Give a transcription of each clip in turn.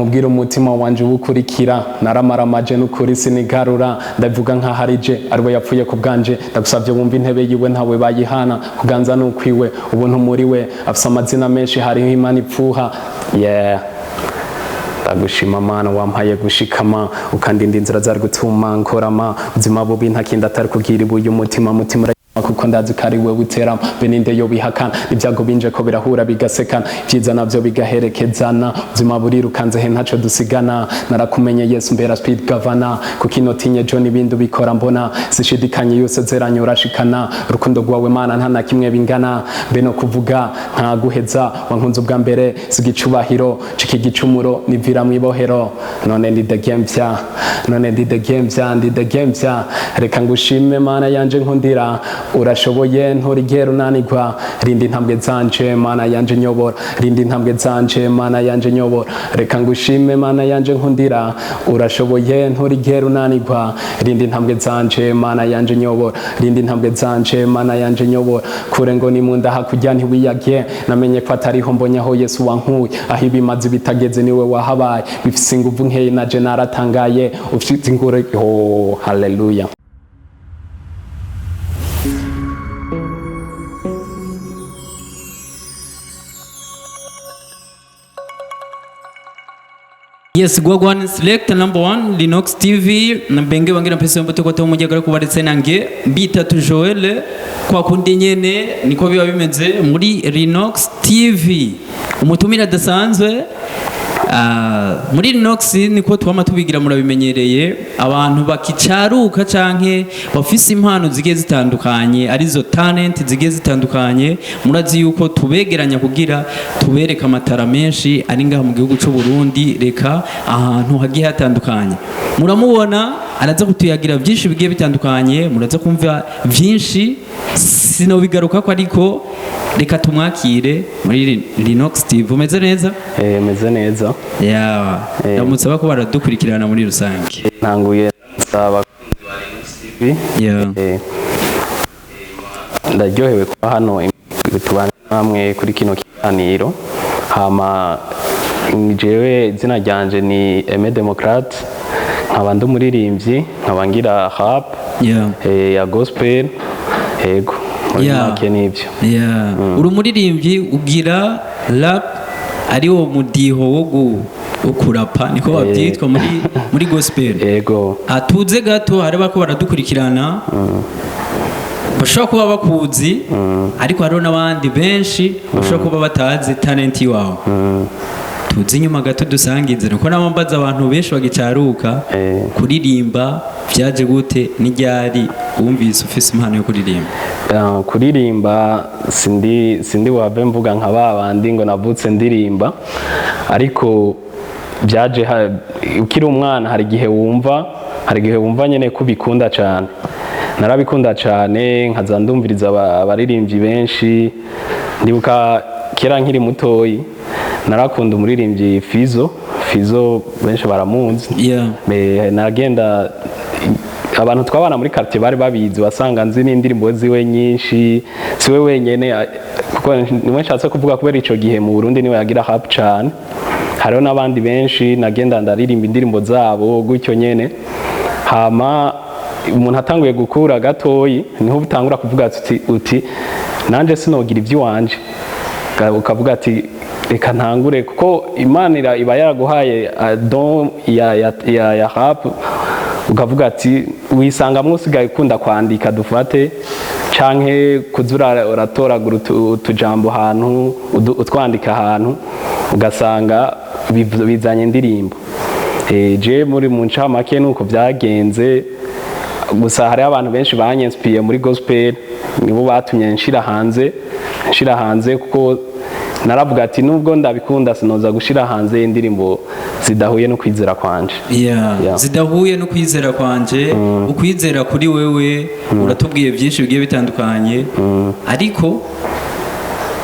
mubwira umutima wanje ubukurikira naramaramaje n'ukuri sinigarura ndavuga nkaharije ariwe yapfuye ku bwanje ndagusavye wumva intebe yiwe ntawe bayihana kuganza n'ukwiwe ubuntu muri we afise amazina menshi hariho Imana ipfuha ndagushima Mana wampaye gushikama ukandinda inzira zari gutuma nkorama ubuzima bubi ntakinda atari kugira ibuye umutima kuko ndazi ko ari wewe uterama beninde yo bihakana ibyago binje ko birahura bigasekana ibyiza navyo bigaherekezana ubuzima burirukanze he ntaco dusigana narakumenye Yesu mbera speed governor kuko inotinye John ibindu bikora mbona zishidikanye yose zeranye urashikana urukundo rwawe Mana nta na kimwe bingana beno kuvuga nta guheza wankunze ubwa mbere sigicubahiro ciki gicumuro nivira mwibohero none ndidegembya ndidegembya reka ngushime Mana yanje nkundira urashoboye nturigera unanigwa rindi intambwe zanje Mana yanje nyobora rindi intambwe zanje Mana yanje nyobora reka ngushime Mana yanje nkundira urashoboye nturigera unanigwa rindi intambwe zanje Mana yanje nyobora rindi intambwe zanje Mana yanje nyobora kure ngo ni munda hakujya ntiwiyage namenye ko atariho mbonye aho Yesu wankuye aho ibimazi bitageze niwe wahabaye bifise inguvu nkeye naje naratangaye ufite ingure haleluya. Yes, Gwagwan select number 1 Linux TV na benge wangira pesa mbote kwa tomu jagara kubaritse nange mbita tu Joel kwa kundi nyene niko biba bimeze muri Linux TV umutumira dasanzwe muri Linux niko twama tubigira murabimenyereye abantu bakicaruka canke bafise impano zigiye zitandukanye arizo talent zigiye zitandukanye murazi yuko tubegeranya kugira tubereka amatara menshi ari ngaha mu gihugu cy'u Burundi reka ahantu hagiye hatandukanye muramubona araza kutuyagira byinshi bigiye bitandukanye muraza kumva byinshi sinobigaruka ko ariko reka tumwakire muri Linux TV umeze neza meze neza ndamutse bako baradukurikirana muri rusange ntanguye nsaba Linux TV ndaryohewe kuba hano tubana namwe kuri kino kiganiro hama jewe izina ryanje ni Aime Democlate nkaba ndi umuririmbyi nkaba ngira rap ya gospel yego uri umuririmbyi ugira rap ari wo mudiho wo kurapa niko babyitwa muri gospel yego atuze gato hari bako baradukurikirana bashobora kuba bakuzi ariko hariho n'abandi benshi bashobora kuba batazi talent yawe tuzi inyuma gato dusangize nuko namambaza abantu benshi bagicaruka kuririmba byaje gute n'iryari wumvise ufise impano yo kuririmba kuririmba sindi wave mvuga nka babandi ngo navutse ndirimba ariko byaje ukiri umwana hari gihe wumva nyene kubikunda cyane narabikunda cyane nkaza ndumviriza abaririmbyi benshi ndibuka kera nkiri mutoyi narakunda umuririmbyi Fizo benshi baramuzi nagenda abantu twabana muri quartier bari babizi wasanga nzi n'indirimbo ziwe nyinshi siwe wenyene kuko niwe nshatse kuvuga kubera ico gihe mu Burundi niwe yagira rap cyane hariho n'abandi benshi nagenda ndaririmba indirimbo zabo gutyo nyene hama umuntu atanguye gukura gatoyi niho utangura kuvuga uti nanje sinogira ivy'iwanje ukavuga ati reka ntangure kuko Imana iba yaraguhaye don ya rap ukavuga ati wisanga musigaye ukunda kwandika dufate canke kuzura uratoragura utujambo ahantu utwandika ahantu ugasanga bizanye indirimbo je muri mu ncamake nuko byagenze gusa hari abantu benshi banyenspiye muri gospel nibo batumye nshira hanze kuko naravuga ati nubwo ndabikunda sinoza gushira hanze indirimbo zidahuye no kwizera kwanje zidahuye no kwizera kwanje ukwizera kuri wewe uratubwiye byinshi bigiye bitandukanye ariko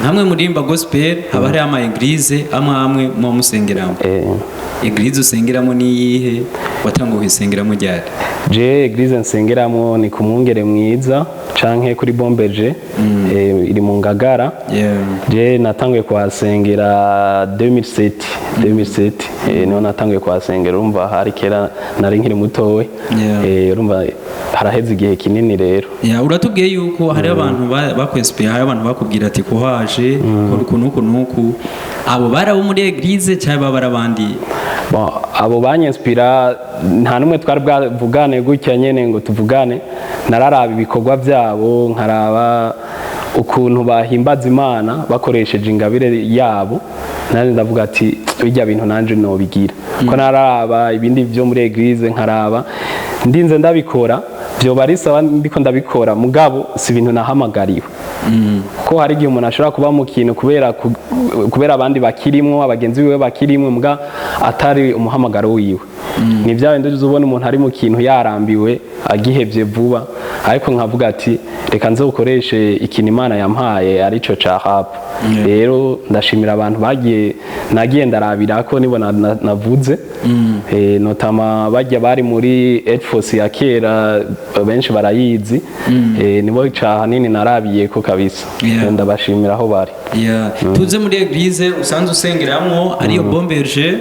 namwe murimba gospel haba hari ama eglise amwe mu musengeramo eglise usengeramo ni yihe watanguye usengeramo ryari je eglise nsengeramo ni ku Mwungere Mwiza canke kuri bombeje iri mu Ngagara. Je natanguye kuhasengera 2007 niho natanguye kuhasengera, urumva hari kera nari nkiri mutowe, urumva haraheze igihe kinini rero. Uratubwiye yuko hari abantu bakwespera, hari abantu bakubwira ati kuhaje kora nuku abo barabo muri eglise cyangwa barabandi? Abo banyespira nta numwe twari bwavugane gutya nyene ngo tuvugane, nararaba ibikorwa byabo nkaraba ukuntu bahimbaza Imana bakoresheje ingabire yabo, nari ndavuga ati bijya bintu nanje no bigira ko naraba ibindi byo muri eglise nkaraba ndinze ndabikora byo barisaba ndiko ndabikora mugabo si ibintu nahamagariwe. Ko hari igihe umuntu ashobora kuba mu kintu kubera abandi bakirimwo, abagenzi biwe bakirimwe, muga atari umuhamagaro wiwe. Ni bya bindi uzubona umuntu ari mu kintu yarambiwe agihevye vuba, ariko nkavuga ati reka nze ukoreshe ikintu Imana yampaye arico ca hapu. Rero ndashimira abantu nagiye ndarabira ko nibona navuze notama bajya bari muri Force ya kera benshi barayizi, nibo ca nini narabiye ko kabisa. Ndabashimira aho bari. Tuze muri eglise usanze usengeramwo ariyo bomberge,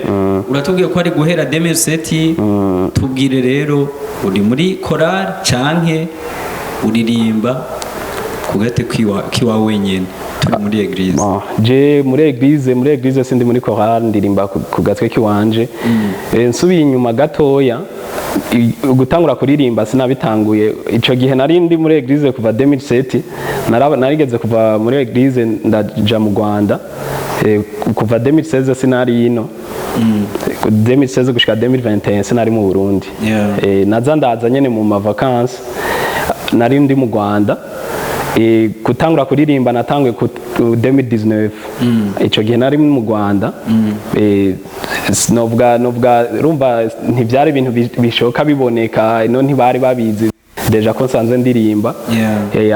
uratubwiye ko ari guhera 2007. Tubwire rero uri muri chorale canke uririmba kugate kiwa wenyene? Turi muri eglise. Je muri eglise sindi muri chorale, ndirimba ku gatwe kiwanje. Nsubiye inyuma gatoya gutangura kuririmba sinabitanguye ico gihe nari ndi muri eglise kuva 2007, narigeze kuva muri eglise ndaja mu Rwanda kuva 2016 sinari ino 2016 gushika 2021 sinari mu Burundi. Naza ndaza nyene mu mavakansi nari ndi mu Rwanda. Gutangura kuririmba natanguye ku 2019 ico gihe nari mu Rwanda. Novuga rumva ntibyari ibintu bishoka biboneka ino ntibari babizi deja ko nsanzwe ndirimba.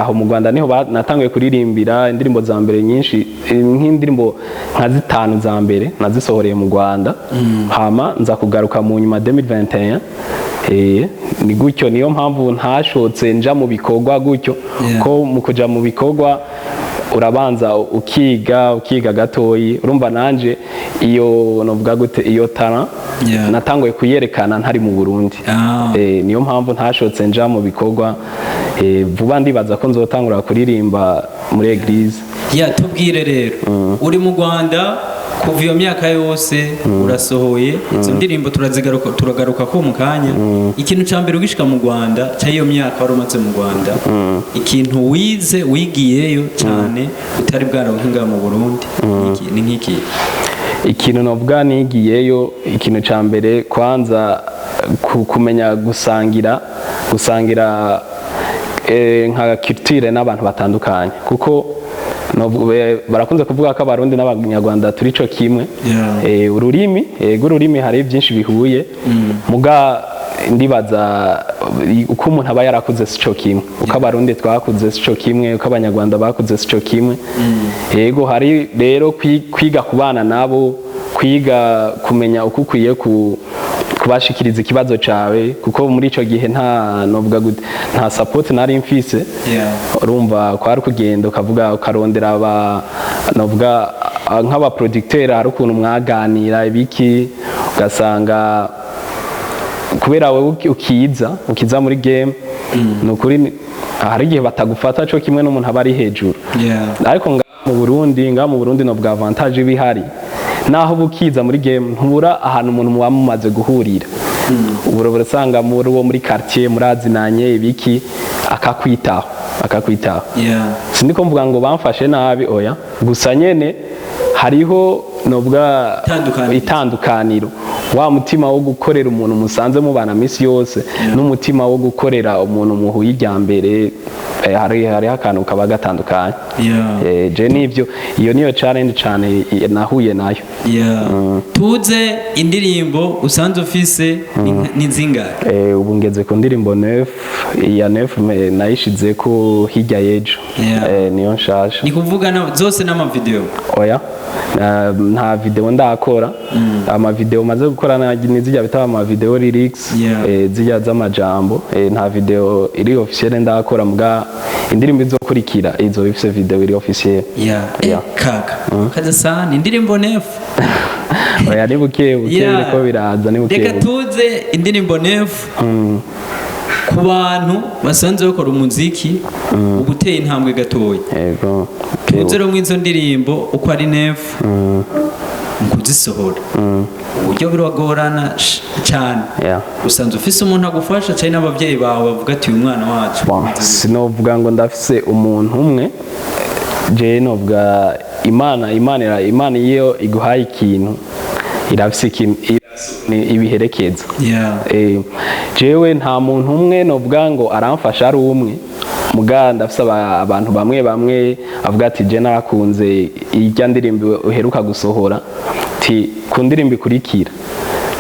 Aho mu Rwanda niho natanguye kuririmbira indirimbo za mbere nyinshi, nk'indirimbo nka 5 za mbere nazisohoreye mu Rwanda. Hama nza kugaruka mu nyuma 2021. Ni gutyo, niyo mpamvu ntashotse nja mu bikorwa gutyo, ko mu kuja mu bikorwa urabanza ukiga gatoyi. Urumva nanje iyo novuga gute iyo tara natanguye kuyerekana ntari mu Burundi. Niyo mpamvu ntashotse nja mu bikorwa. Vuba ndibaza ko nzotangura kuririmba muri eglise. Tubwire rero uri mu Rwanda kuva iyo myaka yose urasohoye izo ndirimbo turagaruka ko mu kanya. Ikintu ca mbere ugishika mu Rwanda cya iyo myaka wari umaze mu Rwanda, ikintu wigiyeyo cyane utari bwarahinga mu Burundi ni nk'iki? Ikintu novuga nigiyeyo, ikintu ca mbere kwanza kumenya gusangira nka culture n'abantu batandukanye, kuko barakunze kuvuga ko Abarundi n'Abanyarwanda turi co kimwe. Ururimi hari byinshi bihuye, muga ndibaza uko umuntu aba yarakuze sico kimwe, uko Abarundi twakuze sico kimwe, uko Abanyarwanda bakuze sico kimwe. Yego hari rero kwiga kubana nabo, kwiga kumenya uko ukwiye kubashikiriza ikibazo cawe, kuko muri ico gihe nta support nari mfise. Urumva kwari kugenda ukavuga ukarondera novuga nk'aba producteur, hari ukuntu mwaganira ibiki, ugasanga kubera wewe ukiza muri game nukuri hari igihe batagufata co kimwe n'umuntu aba ari hejuru. Ariko ngaha mu Burundi novuga avantage bihari, naho bukiza muri game ntubura ahantu umuntu muba mumaze guhurira. Uburobore sanga muri wo muri quartier murazinanye ibiki akakwitaho. Sindiko mvuga ngo bamfashe nabi, oya, gusa nyene hariho novuga itandukaniro, wa mutima wo gukorera umuntu musanze mubana misi yose n'umutima wo gukorera umuntu muhuye ijyambere, hari akantu kaba gatandukanye. Je nivyo, iyo niyo challenge cyane nahuye nayo. tuze indirimbo usanzwe ufise ni zingahe? Ubu ngeze ku ndirimbo 9 ya 9 nayishize ko hirya y'ejo. Niyo nshasha. Ni kuvuga zose n'ama video? Oya, nta video ndakora. Ama video maze gukora ni zijya bita ama video lyrics, zijya z'amajambo. Nta video iri officiel ndakora, muga indirimbo izokurikira izo bifise video iri officiel. Kaka kaza sana indirimbo 9. Oya, ni buke ko biraza, ni buke. Reka tuze indirimbo 9 ku bantu basanzwe bakora umuziki uguteye intambwe gatoya. Yego. Tuze ro mwizo ndirimbo uko ari 9 mukuzisohora. Uburyo biragorana cyane. Usanzwe ufise umuntu agufasha cyane n'abavyeyi bawe bavuga ati uyu mwana wacu. Sinovuga ngo ndafise umuntu umwe. Je novuga Imana iyo iguhaye ikintu irafise ikintu ibiherekeza. Jewe nta muntu umwe novuga ngo aramfasha ari umwe, muga ndafise abantu bamwe avuga ati je narakunze irya ndirimbo uheruka gusohora, ti ku ndirimbo ikurikira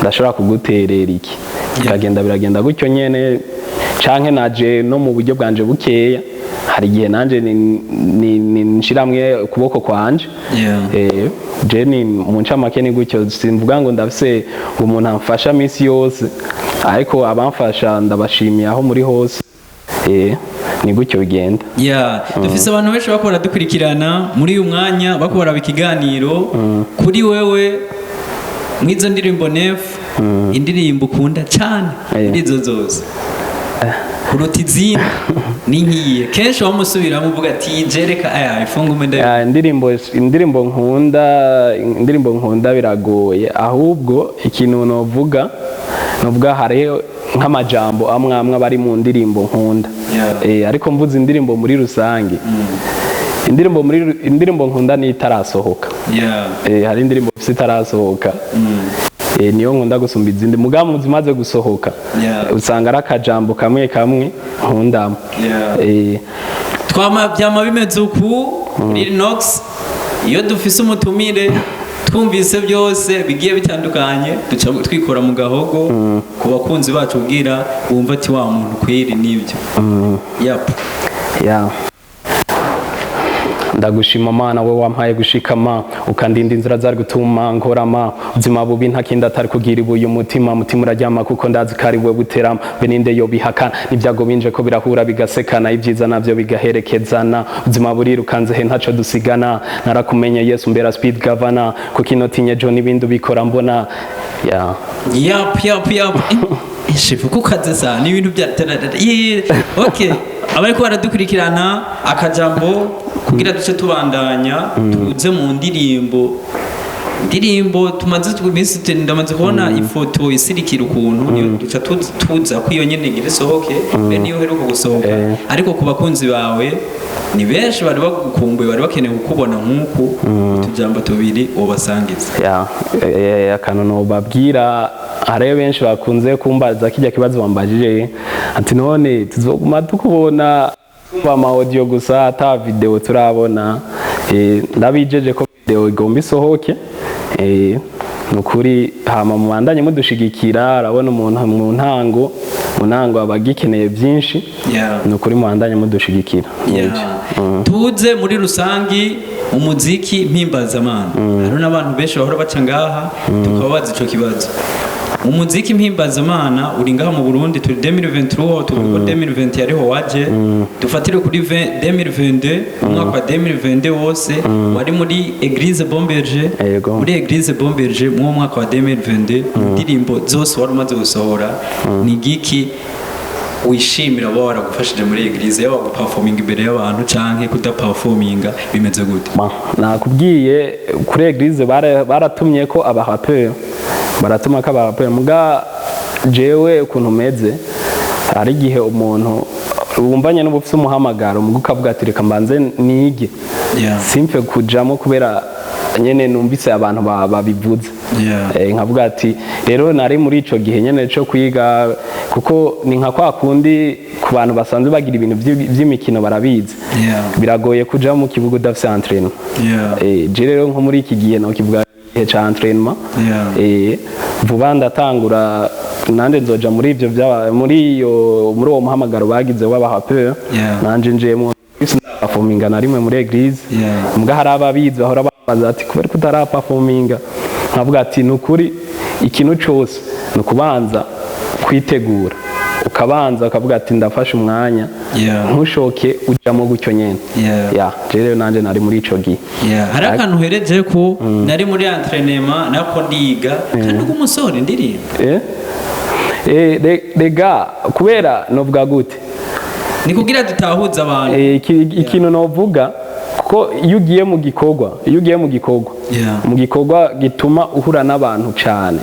ndashobora kuguterera iki. Biragenda gutyo nyene, canke naje no mu buryo bwanje bukeya, hari igihe nanje nishiramwe ukuboko kwanje. Je ni mu ncamake ni gutyo, simvuga ngo ndafise umuntu amfasha misi yose, ariko abamfasha ndabashimiye aho muri hose. Ni gutyo bigenda. Dufise abantu benshi bakora dukurikirana muri uyu mwanya bakora ikiganiro kuri wewe mwizo ndirimbo 9 indirimbo ukunda cyane izo zose kuruta izindi ni nkiye. Kenshi wamusubiramo uvuga ati jereka ifungume nda. Indirimbo nkunda biragoye, ahubwo ikintu novuga hari nk'amajambo amwe bari mu ndirimbo nkunda. Ariko mvuze indirimbo muri rusange, indirimbo nkunda ni itarasohoka. Hari indirimbo itarasohoka, niyo nkunda gusumba izindi, mugamu zimaze gusohoka usanga ari akajambo kamwe nkundamo. Byama bimeze uku Linux, iyo dufise umutumire twumvise byose bigiye bitandukanye duca twikora mu gahogo ku bakunzi bacu ubwira bumva ati wa muntu kwiri nibyo. Ndagushima Mana, we wampaye gushikama ukandinda inzira zari gutuma nkorama, ubuzima bubi ntakinda atari kugira ibuye umutima uraryama kuko ndazi kari we buterama. Beninde yo bihakana n'ibyago binje ko birahura bigasekana, ibyiza navyo bigaherekezana, ubuzima burirukanze he ntaco dusigana. Narakumenye Yesu mbera speed governor, kuko inotinye John ibindu bikora mbona. Shifu kukaze sana ni ibintu bya okay. Abariko baradukurikirana akajambo kugira duce tubandanya tuze mu ndirimbo tumaze twimisi ndamaze kubona ifoto isirikira ukuntu niyo duca tuza ko iyo nyene ngire sohoke niyo heruko gusohoka. Ariko ku bakunzi bawe ni benshi bari bagukumbuye, bari bakeneye kukubona nk'uku tujambo tubiri ubasangiza. Akantu no babwira, hari benshi bakunze kumbaza kijya kibazo bambajije ati none tuzoguma tukubona tumva ama audio gusa ata video turabona. Ndabijeje ko video igomba isohoke, nukuri hama mubandanye mudushigikira. Arabona umuntu mu ntango abagikeneye byinshi, nukuri mubandanye mudushigikira. Tuze muri rusangi umuziki mpimbazamana, hari n'abantu benshi bahora baca ngaha tukabaza ico kibazo. Umuziki mpimbazamana uri ngaha mu Burundi turi 2023, tuvuga 2020 yariho waje, dufatire kuri 2022, umwaka wa 2022 wose wari muri Eglise Bomberger. Muri Eglise Bomberger mu mwaka wa 2022 indirimbo zose wari umaze gusohora, ni giki wishimira bo waragufashije muri Eglise yawe guperforming imbere y'abantu canke kudaperforminga bimeze gute? Nakubwiye kuri Eglise baratumye ko abarapeur baratuma ko abarapeur, muga jewe ukuntu meze hari igihe umuntu wumvanye n'ubufise umuhamagaro muga ukavuga ati reka mbanze nige, simfe kujamo kubera nyene numvise abantu babivuze. Nkavuga ati rero nari muri ico gihe nyene cyo kwiga, kuko ni nka kwa kundi ku bantu basanzwe bagira ibintu by'imikino barabizi. Biragoye kuja mu kibuga udafise entraînement. Je rero nko muri iki gihe no kivuga gihe ca entraînement vuba ndatangura nanje nzoja muri ivyo muri uwo muhamagaro bagize w'abahapeur nanje njemo performinga na rimwe muri eglise mbwa hari ababizi bahora babaza ati kubera kutara performinga nkavuga ati nukuri ikintu cyose nukubanza kwitegura ukabanza ukavuga ati ndafashe umwanya ntushoke ujamo gutyo nyene rero nanje nari muri ico gihe hari akantu hereje ko nari muri entraînement nako ndiga kandi umusore ndirimba rega kubera novuga gute ni kugira dutahuza abantu ikintu novuga ko iyo ugiye mu gikorwa gituma uhura n'abantu cyane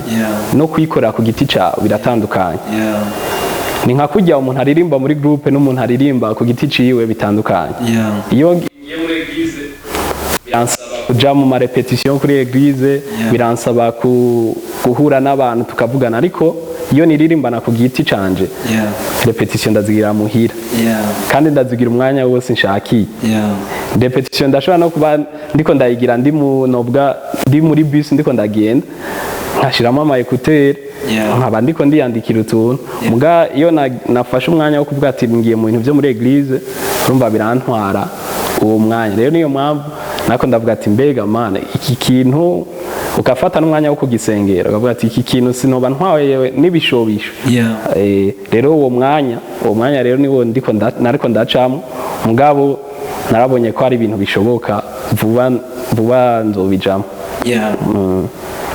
no kwikorera ku giti cyawe biratandukanye ni nka kujya umuntu aririmba muri groupe n'umuntu aririmba ku giti ciwe bitandukanye iyo ngiye muri eglise biransaba kuja mu marepetition kuri eglise biransaba guhura n'abantu tukavugana ariko iyo niririmbana ku giti canje repetition ndazigira muhira kandi ndazigira umwanya wose nshakiye repetition ndashobora no kuba ndiko ndayigira ndi muri bus ndiko ndagenda nkashiramo ama écouteurs nkaba ndiko ndiyandikira utuntu muga iyo nafashe umwanya wo kuvuga ati ngiye mu bintu byo muri eglise urumva birantwara uwo mwanya rero niyo mpamvu nako ndavuga ati mbega mana iki kintu ukafata n'umwanya wo kugisengera ukavuga ati iki kintu sinoba ntwaye n'ibishobisho rero uwo mwanya rero niwo nariko ndacamo mugabo narabonye ko ari ibintu bishoboka vuba nzobijamo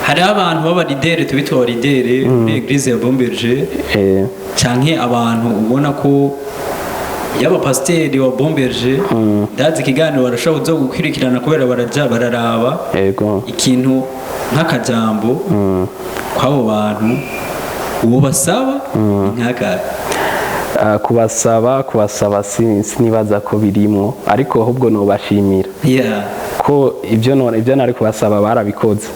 hari abantu baba lidere tubitwa lidere muri eglise ya Bomberger canke abantu ubona ko yaba pasiteri wa Bomberger ndazi ikiganiro barashobora kuza gukwirikirana kubera baraja bararaba ikintu nk'akajambo kw'abo bantu uwo basaba nk'aka kubasaba sinibaza ko birimwo ariko ahubwo nobashimira ko ibyo nari kubasaba barabikoze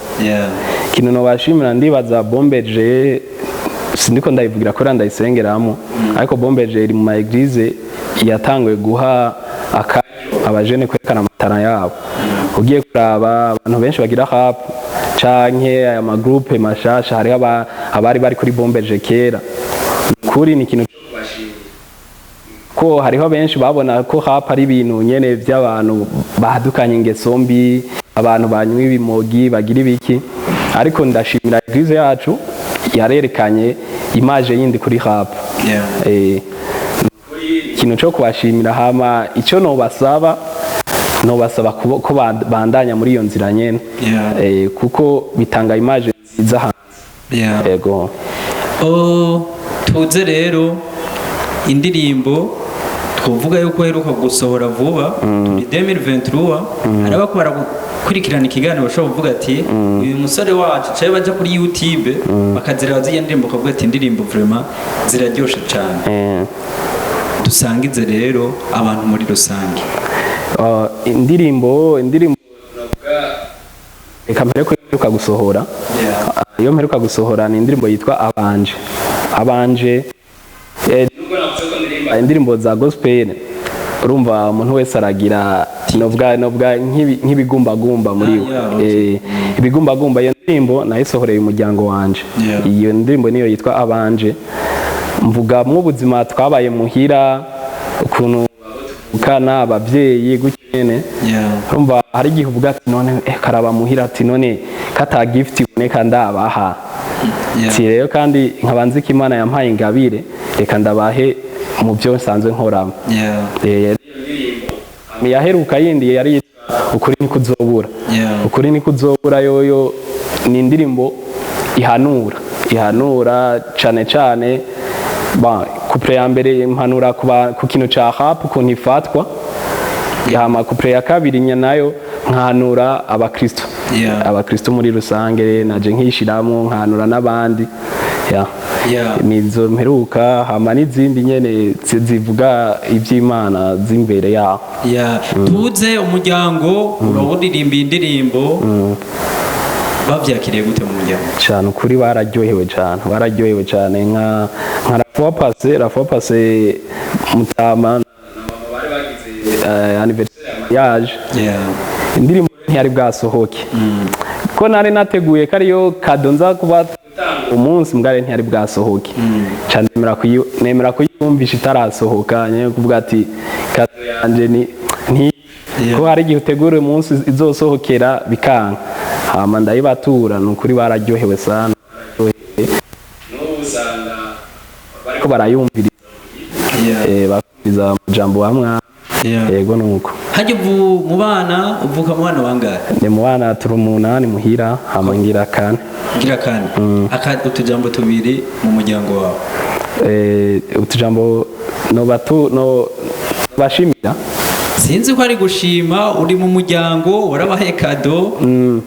ikintu nobashimira ndibaza Bomberger sindiko ndayivugira ko ndayisengeramo ariko Bomberger iri mu ma eglise yatanguye guha abajene kwerekana amatara yabo ugiye kuraba abantu benshi bagira rap canke aya ma groupe mashasha hari abari bari kuri Bomberger kera kuri ni ikintu ko hariho benshi babona ko rap ari ibintu nyene by'abantu bahadukanye ingeso mbi abantu banywa ibimogi bagira ibiki ariko ndashimira eglise yacu yarerekanye image yindi kuri rap ikintu cyo kubashimira hama icyo nobasaba ko bandanya muri iyo nzira nyene kuko bitanga image nziza hanze yego tuze rero indirimbo twovuga yuko heruka gusohora vuba turi 2023 araba ko barakurikirana ikiganiro bashobora kuvuga ati uyu musore wacu cyaje baje kuri YouTube bakazira baziye ndirimbo kavuga ati indirimbo vraiment ziraryoshe cyane dusangize rero abantu muri rusange indirimbo reka mbere ko heruka gusohora iyo mperuka gusohora ni indirimbo yitwa abanje indirimbo za gospel urumva umuntu wese aragira novuga nk'ibigumbagumba muri we ibigumbagumba iyo ndirimbo nayisohoreye umuryango wanje iyo ndirimbo niyo yitwa abanje mvuga mu buzima twabaye muhira ukuntu ukana abavyeyi gukene urumva hari igihe uvuga ati none karaba muhira ati none kata gift boneka ndabaha rero kandi nkabanze ko Imana yampaye ingabire reka ndabahe mu byo nsanzwe nkoramo yaheruka yindi yari ukuri ni kuzobura ukuri ni kuzobura yoyo ni indirimbo ihanura cane couple ya mbere impanura ku kintu ca rap ukuntu ifatwa yama couple ya kabiri nayo nkanura abakristo muri rusange naje nkishiramo nkanura n'abandi nizo mperuka hama n'izindi nyene zivuga iby'Imana z'imbere yaho tuze umuryango uraburirimba indirimbo bavyakiriye gute mu muryango cyane ukuri bararyohewe cyane nka la fois passée mutama bari bagize anniversaire yaje indirimbo ntiyari bwasohoke ko nari nateguye kariyo kado nza kuba umunsi mbware ntiyari bwasohoke cyane nemera kuyumvisha itarasohoka nyine kuvuga ati kado yanje ni ko hari igihe utegura umunsi izosohokera bikanka hama ndayibatura nukuri bararyohewe sana n'ubusanga bariko barayumviriza bakumviza amajambo hamwe yego nuko hajye mu bana uvuka mu bana bangahe ni mu bana turi 8 muhira hama ngira kane utujambo tubiri mu muryango wawe utujambo no bashimira sinzi ko ari gushima uri mu muryango warabahe kado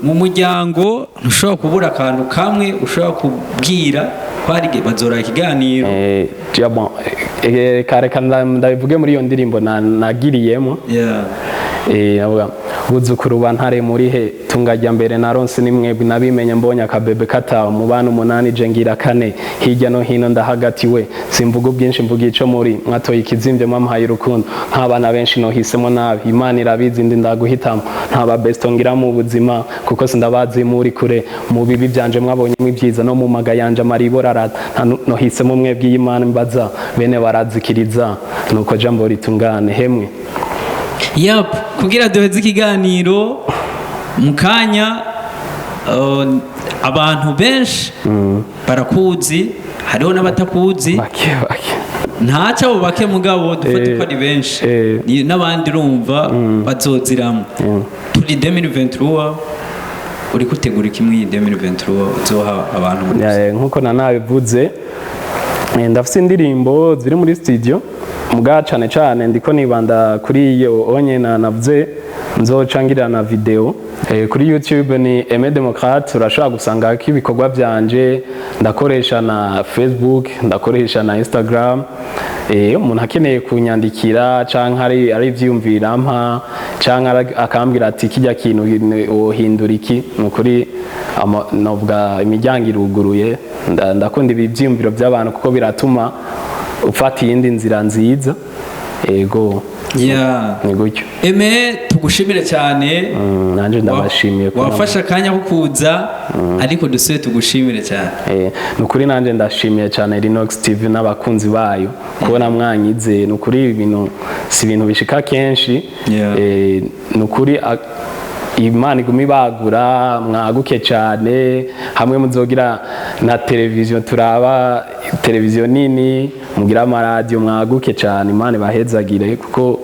mu muryango ntushobora kubura akantu kamwe ushobora kubwira kwari bazora ikiganiro kare ndabivuge muri iyo ndirimbo nagiriyemo buzukuru bantare muri he tungajya mbere naronse nimwebwe nabimenye mbonye akabebe katawe mu bana 8 je ngira 4 hirya no hino ndahagatiwe simvuga ubwinshi mvuga ico muri mwatoye ikizimvye mwamuhaye urukundo nk'abana benshi no hisemo nabi Imana irabizi ndi ndaguhitamo ntaba besto ngira mu buzima kuko sindabazi muri kure mu bibi byanje mwabonye mwibyiza no mu maga yanje maribora rata no hisemo mwebwe y'Imana mbaza bene barazikiriza nuko jambo ritungane hemwe kugira duheze ikiganiro mukanya abantu benshi barakuzi hariho n'abatakuzi ntaca abo bake mugabo dufate ko ari benshi n'abandi urumva bazoziramo turi 2023 uri gutegura kimwe 2023 uzoha abantu nkuko nanabivuze ndafite indirimbo ziri muri studio muga cyane ndiko nibanda kuri iyo onye navuze nzocangira na video kuri YouTube ni Aime Democlate urashobora gusanga ko ibikorwa byanje ndakoresha na Facebook ndakoresha na Instagram umuntu akeneye kunyandikira canka ari vyumvira mpa canka akambira ati kijya kintu uhindura iki nukuri novuga imiryango iruguruye ndakunda ibyumviro by'abantu kuko biratuma ufata iyindi nzira nziza ego ni gutyo Aime tugushimire cyane nanje ndabashimiye ko wafasha akanya ko kuza ariko dusuye tugushimire cyane nukuri nanje ndashimiye cyane Rinox TV n'abakunzi bayo kubona mwanyize nukuri ibintu si ibintu bishika kenshi nukuri Imana igumi bagura mwaguke cyane hamwe muzogira na televiziyo turaba televiziyo nini mugira amaradio mwaguke cyane Imana bahezagire kuko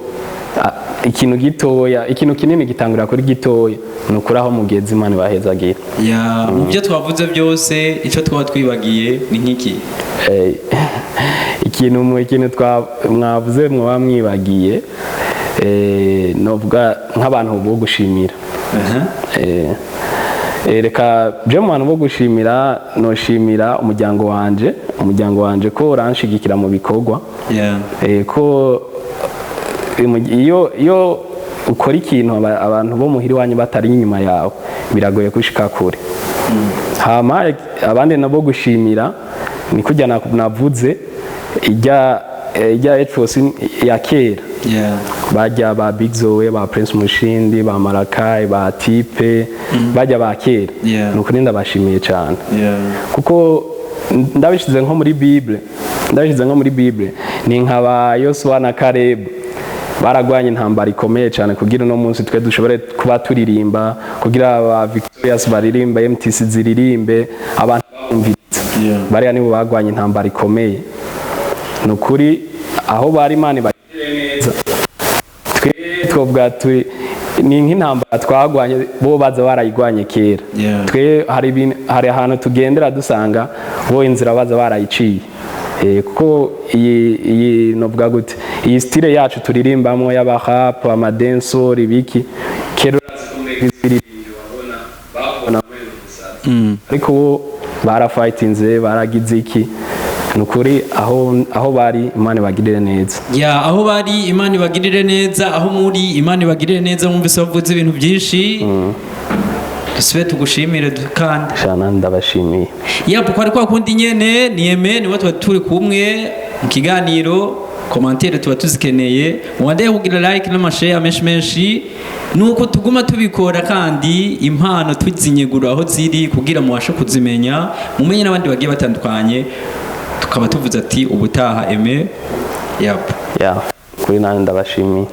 ikintu gitoya ikintu kinini gitangura kuri gitoya nukuri aho mugezi Imana bahezagire mu byo twavuze byose icyo twaba twibagiye ni nk'iki ikintu mwavuze mwaba mwibagiye novuga nk'abantu bo gushimira reka je mu bantu bo gushimira noshimira umuryango wanje ko uranshigikira mu bikorwa ko iyo ukora ikintu abantu bo muhiri wanyu batari inyuma yawe biragoye kushika kure hama abandi nabo gushimira ni kujya navuze ijya etfosi ya kera bajya ba Big Zoe ba Prince Mushindi ba Marakai ba Tipe bajya ba kera nukuri ndabashimiye cyane kuko ndabishize nko muri Bible ni nkaba Yosua na Caleb baragwanye intambara ikomeye cyane kugira no munsi twe dushobore kuba turirimba kugira aba Victorious baririmba MTC ziririmbe abantu bumviriza bari nibo bagwanye intambara ikomeye nukuri aho bari Imana bagire neza twovuga ni nk'intambara twagwanye bo baza barayigwanye kera twe hari ahantu tugendera dusanga bo inzira baza barayiciye kuko iyi novuga gute iyi style yacu turirimbamo y'abarap amadenso ribiki kera babona ariko barafightinze baragize iki nukuri aho bari Imana bagirire neza aho bari Imana bagirire neza aho muri Imana bagirire neza mwumvise bavuze ibintu byinshi dusubiye tugushimire kandi cyane ndabashimiye kuko ari kwa kundi nyene ni Aime niwe turi kumwe mu kiganiro commentaire tuba tuzikeneye mubandaye kugira like n'amashare menshi nuko tuguma tubikora kandi impano tuzinyegura aho ziri kugira mubashe kuzimenya mumenye n'abandi bagiye batandukanye tukaba tuvuze ati ubutaha Aime kuri nani ndabashimiye.